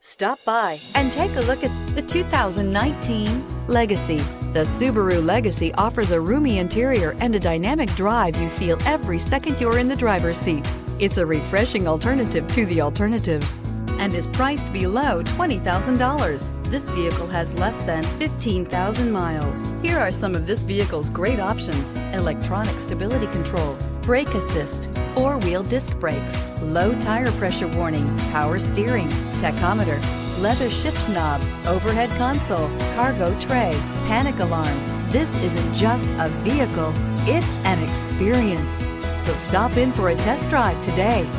Stop by and take a look at the 2019 Legacy. The Subaru Legacy offers a roomy interior and a dynamic drive you feel every second you're in the driver's seat. It's a refreshing alternative to the alternatives and is priced below $20,000. This vehicle has less than 15,000 miles. Here are some of this vehicle's great options: electronic stability control, brake assist, four-wheel disc brakes, low tire pressure warning, power steering, tachometer, leather shift knob, overhead console, cargo tray, panic alarm. This isn't just a vehicle, it's an experience. So stop in for a test drive today.